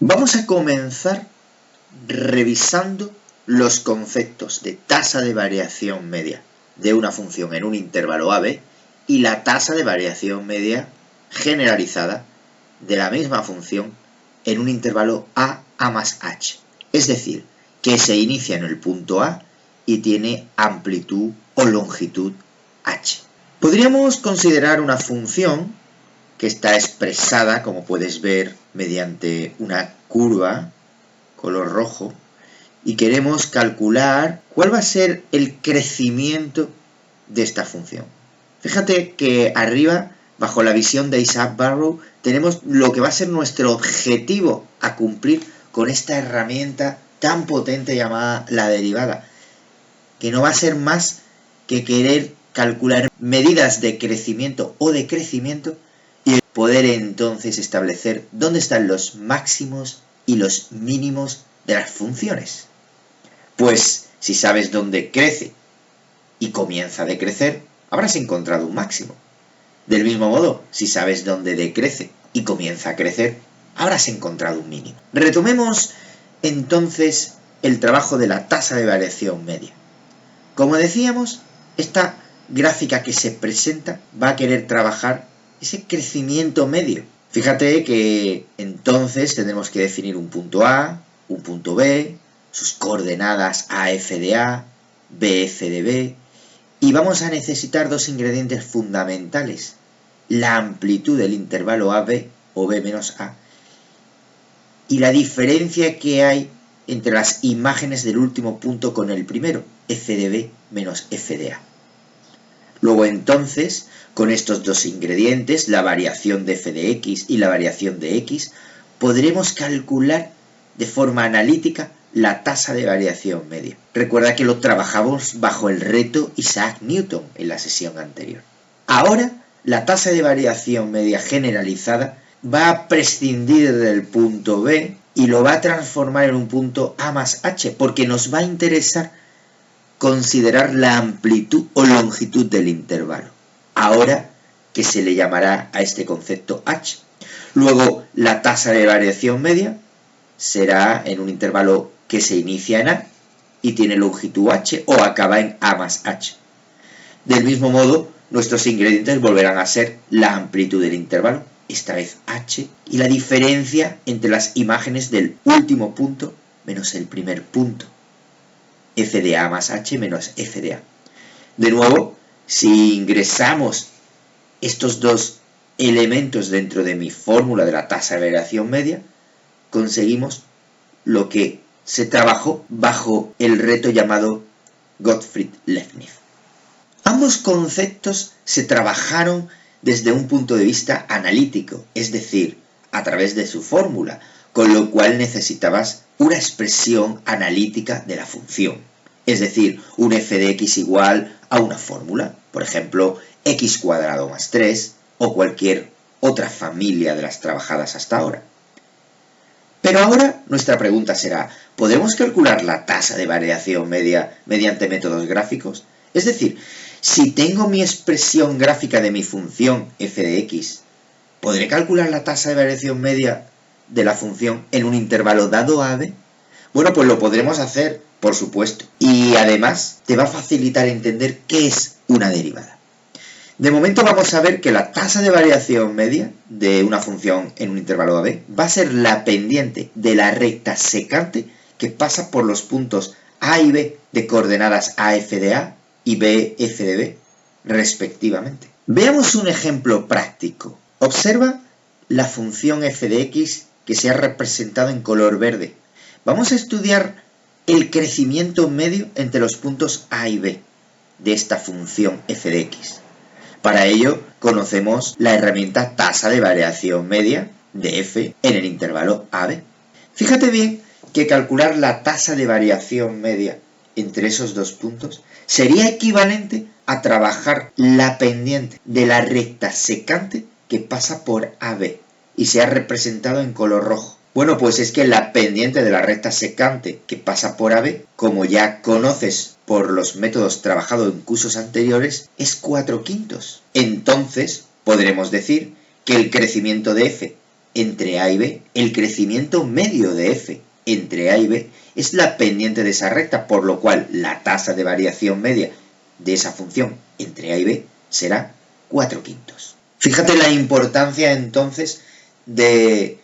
Vamos a comenzar revisando los conceptos de tasa de variación media de una función en un intervalo AB y la tasa de variación media generalizada de la misma función en un intervalo A más h. Es decir, que se inicia en el punto A y tiene amplitud o longitud h. Podríamos considerar una función que está expresada, como puedes ver, mediante una curva color rojo, y queremos calcular cuál va a ser el crecimiento de esta función. Fíjate que arriba, bajo la visión de Isaac Barrow, tenemos lo que va a ser nuestro objetivo a cumplir con esta herramienta tan potente llamada la derivada, que no va a ser más que querer calcular medidas de crecimiento o decrecimiento y poder entonces establecer dónde están los máximos y los mínimos de las funciones. Pues si sabes dónde crece y comienza a decrecer, habrás encontrado un máximo. Del mismo modo, si sabes dónde decrece y comienza a crecer, habrás encontrado un mínimo. Retomemos entonces el trabajo de la tasa de variación media. Como decíamos, esta gráfica que se presenta va a querer trabajar ese crecimiento medio. Fíjate que entonces tendremos que definir un punto A, un punto B, sus coordenadas AF de A, BF de B, y vamos a necesitar dos ingredientes fundamentales: la amplitud del intervalo AB o B menos A y la diferencia que hay entre las imágenes del último punto con el primero, F de B menos F de A. Luego entonces, con estos dos ingredientes, la variación de f de x y la variación de x, podremos calcular de forma analítica la tasa de variación media. Recuerda que lo trabajamos bajo el reto Isaac Newton en la sesión anterior. Ahora, la tasa de variación media generalizada va a prescindir del punto B y lo va a transformar en un punto A más h, porque nos va a interesar considerar la amplitud o longitud del intervalo, ahora que se le llamará a este concepto h. Luego, la tasa de variación media será en un intervalo que se inicia en A y tiene longitud h o acaba en A más h. Del mismo modo, nuestros ingredientes volverán a ser la amplitud del intervalo, esta vez h, y la diferencia entre las imágenes del último punto menos el primer punto, f de A más h menos f de A. De nuevo, si ingresamos estos dos elementos dentro de mi fórmula de la tasa de variación media, conseguimos lo que se trabajó bajo el reto llamado Gottfried Leibniz. Ambos conceptos se trabajaron desde un punto de vista analítico, es decir, a través de su fórmula, con lo cual necesitabas una expresión analítica de la función. Es decir, un f de x igual a una fórmula, por ejemplo, x cuadrado más 3 o cualquier otra familia de las trabajadas hasta ahora. Pero ahora nuestra pregunta será, ¿podemos calcular la tasa de variación media mediante métodos gráficos? Es decir, si tengo mi expresión gráfica de mi función f de x, ¿podré calcular la tasa de variación media de la función en un intervalo dado AB? Bueno, pues lo podremos hacer, por supuesto. Y además te va a facilitar entender qué es una derivada. De momento vamos a ver que la tasa de variación media de una función en un intervalo AB va a ser la pendiente de la recta secante que pasa por los puntos A y B de coordenadas AF de A y BF de B, respectivamente. Veamos un ejemplo práctico. Observa la función f de x que se ha representado en color verde. Vamos a estudiar el crecimiento medio entre los puntos A y B de esta función f de x. Para ello, conocemos la herramienta tasa de variación media de f en el intervalo AB. Fíjate bien que calcular la tasa de variación media entre esos dos puntos sería equivalente a trabajar la pendiente de la recta secante que pasa por AB y se ha representado en color rojo. Bueno, pues es que la pendiente de la recta secante que pasa por AB, como ya conoces por los métodos trabajados en cursos anteriores, es 4/5. Entonces, podremos decir que el crecimiento de f entre A y B, el crecimiento medio de f entre A y B es la pendiente de esa recta, por lo cual la tasa de variación media de esa función entre A y B será 4/5. Fíjate la importancia entonces de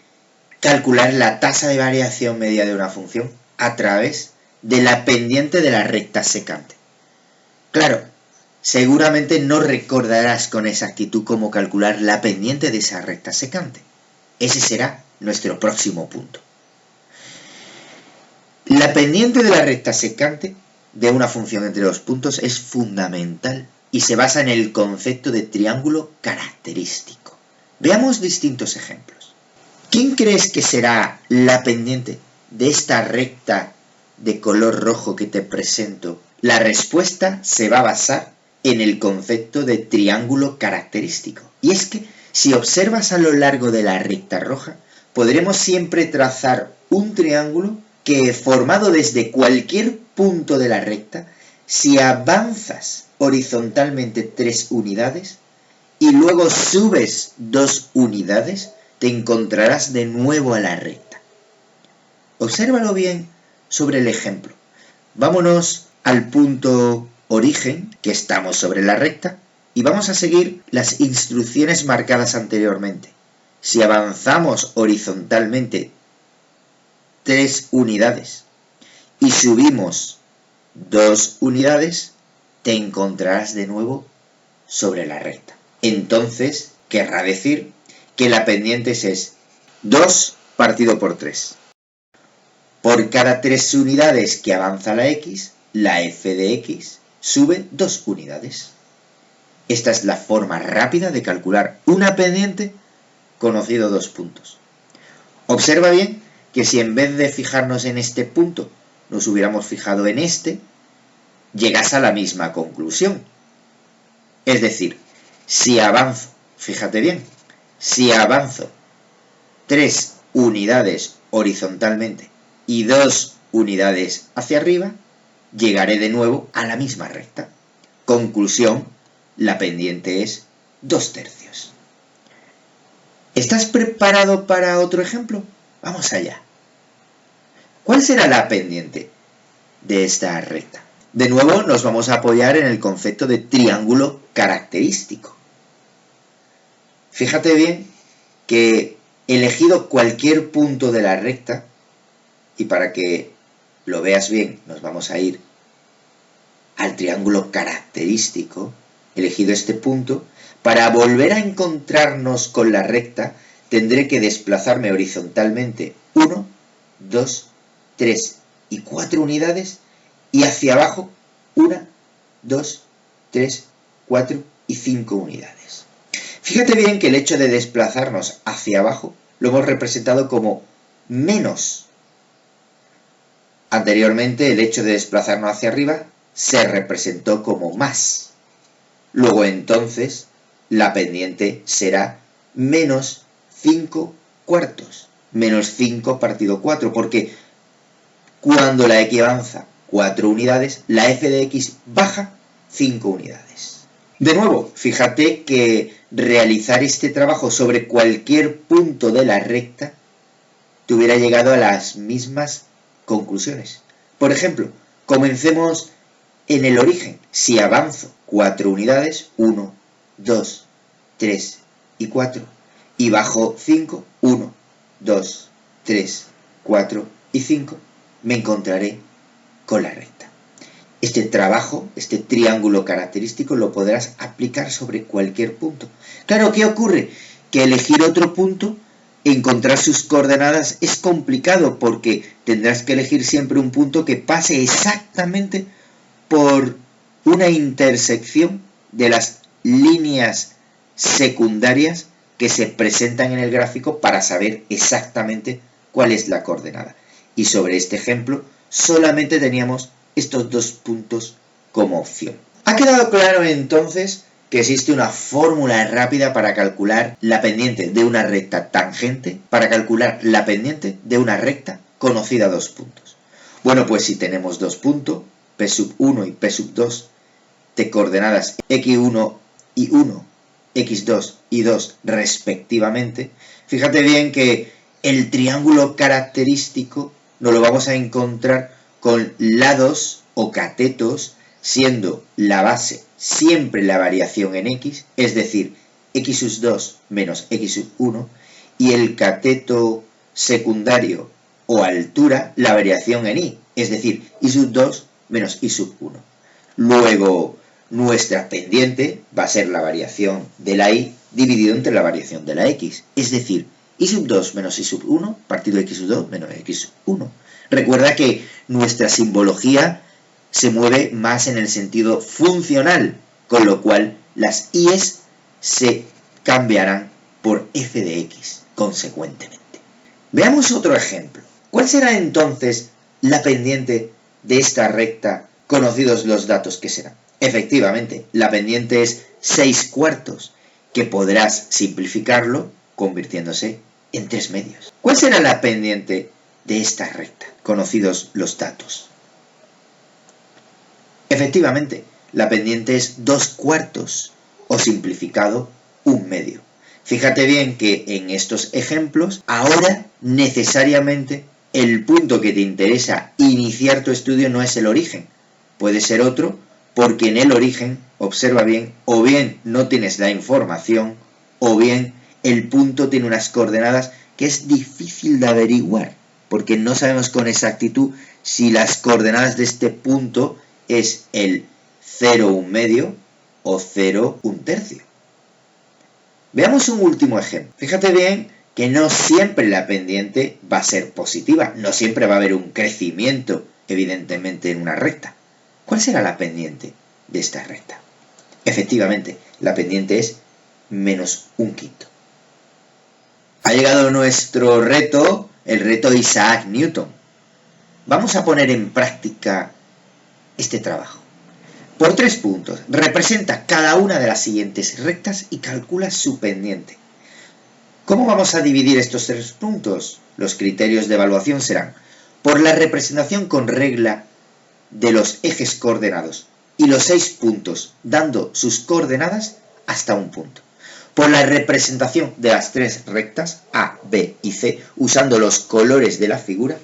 calcular la tasa de variación media de una función a través de la pendiente de la recta secante. Claro, seguramente no recordarás con exactitud cómo calcular la pendiente de esa recta secante. Ese será nuestro próximo punto. La pendiente de la recta secante de una función entre dos puntos es fundamental y se basa en el concepto de triángulo característico. Veamos distintos ejemplos. ¿Quién crees que será la pendiente de esta recta de color rojo que te presento? La respuesta se va a basar en el concepto de triángulo característico. Y es que si observas a lo largo de la recta roja, podremos siempre trazar un triángulo que, formado desde cualquier punto de la recta, si avanzas horizontalmente 3 unidades y luego subes 2 unidades, te encontrarás de nuevo a la recta. Obsérvalo bien sobre el ejemplo. Vámonos al punto origen, que estamos sobre la recta, y vamos a seguir las instrucciones marcadas anteriormente. Si avanzamos horizontalmente 3 unidades y subimos 2 unidades, te encontrarás de nuevo sobre la recta. Entonces, querrá decir que la pendiente es 2 partido por 3. Por cada 3 unidades que avanza la x, la f de x sube 2 unidades. Esta es la forma rápida de calcular una pendiente conocido 2 puntos. Observa bien que si en vez de fijarnos en este punto nos hubiéramos fijado en este, llegas a la misma conclusión. Es decir, si avanzo, fíjate bien, si avanzo 3 unidades horizontalmente y 2 unidades hacia arriba, llegaré de nuevo a la misma recta. Conclusión, la pendiente es 2/3. ¿Estás preparado para otro ejemplo? Vamos allá. ¿Cuál será la pendiente de esta recta? De nuevo nos vamos a apoyar en el concepto de triángulo característico. Fíjate bien que elegido cualquier punto de la recta, y para que lo veas bien nos vamos a ir al triángulo característico, elegido este punto, para volver a encontrarnos con la recta tendré que desplazarme horizontalmente 1, 2, 3 y 4 unidades y hacia abajo 1, 2, 3, 4 y 5 unidades. Fíjate bien que el hecho de desplazarnos hacia abajo lo hemos representado como menos. Anteriormente el hecho de desplazarnos hacia arriba se representó como más. Luego entonces la pendiente será menos 5 cuartos, menos 5 partido 4, porque cuando la x avanza 4 unidades, la f de x baja 5 unidades. De nuevo, fíjate que realizar este trabajo sobre cualquier punto de la recta te hubiera llegado a las mismas conclusiones. Por ejemplo, comencemos en el origen. Si avanzo 4 unidades, 1, 2, 3 y 4, y bajo 5, 1, 2, 3, 4 y 5, me encontraré con la recta. Este trabajo, este triángulo característico, lo podrás aplicar sobre cualquier punto. Claro, ¿qué ocurre? Que elegir otro punto, encontrar sus coordenadas es complicado porque tendrás que elegir siempre un punto que pase exactamente por una intersección de las líneas secundarias que se presentan en el gráfico para saber exactamente cuál es la coordenada. Y sobre este ejemplo solamente teníamos estos 2 puntos como opción. ¿Ha quedado claro entonces que existe una fórmula rápida para calcular la pendiente de una recta tangente, para calcular la pendiente de una recta conocida a 2 puntos? Bueno, pues si tenemos 2 puntos, P1 y P2, de coordenadas x1 y 1, x2 y 2 respectivamente, Fíjate bien que el triángulo característico nos lo vamos a encontrar con lados o catetos, siendo la base siempre la variación en x, es decir, x sub 2 menos x sub 1, y el cateto secundario o altura la variación en y, es decir, y sub 2 menos y sub 1. Luego, nuestra pendiente va a ser la variación de la y dividido entre la variación de la x, es decir, y sub 2 menos y sub 1 partido de x sub 2 menos x sub 1. Recuerda que nuestra simbología se mueve más en el sentido funcional, con lo cual las i's se cambiarán por f de x, consecuentemente. Veamos otro ejemplo. ¿Cuál será entonces la pendiente de esta recta, conocidos los datos que serán? Efectivamente, la pendiente es 6/4, que podrás simplificarlo convirtiéndose en 3/2. ¿Cuál será la pendiente de esta recta, conocidos los datos? Efectivamente, la pendiente es 2/4 o simplificado 1/2. Fíjate bien que en estos ejemplos, ahora necesariamente el punto que te interesa iniciar tu estudio no es el origen, puede ser otro, porque en el origen, observa bien, o bien no tienes la información, o bien el punto tiene unas coordenadas que es difícil de averiguar, porque no sabemos con exactitud si las coordenadas de este punto es el 0,1/2 o 0,1/3. Veamos un último ejemplo. Fíjate bien que no siempre la pendiente va a ser positiva, no siempre va a haber un crecimiento, evidentemente, en una recta. ¿Cuál será la pendiente de esta recta? Efectivamente, la pendiente es menos 1/5. Ha llegado nuestro reto, el reto Isaac Newton. Vamos a poner en práctica este trabajo. Por 3 puntos, representa cada una de las siguientes rectas y calcula su pendiente. ¿Cómo vamos a dividir estos 3 puntos? Los criterios de evaluación serán por la representación con regla de los ejes coordenados y los 6 puntos dando sus coordenadas hasta un punto. Por la representación de las 3 rectas A, B y C usando los colores de la figura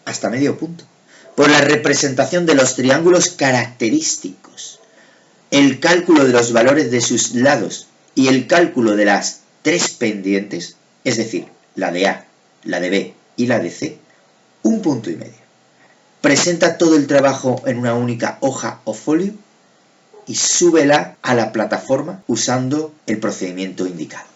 hasta medio punto. Por la representación de los triángulos característicos, el cálculo de los valores de sus lados y el cálculo de las 3 pendientes, es decir, la de A, la de B y la de C, 1,5 puntos. Presenta todo el trabajo en una única hoja o folio y súbela a la plataforma usando el procedimiento indicado.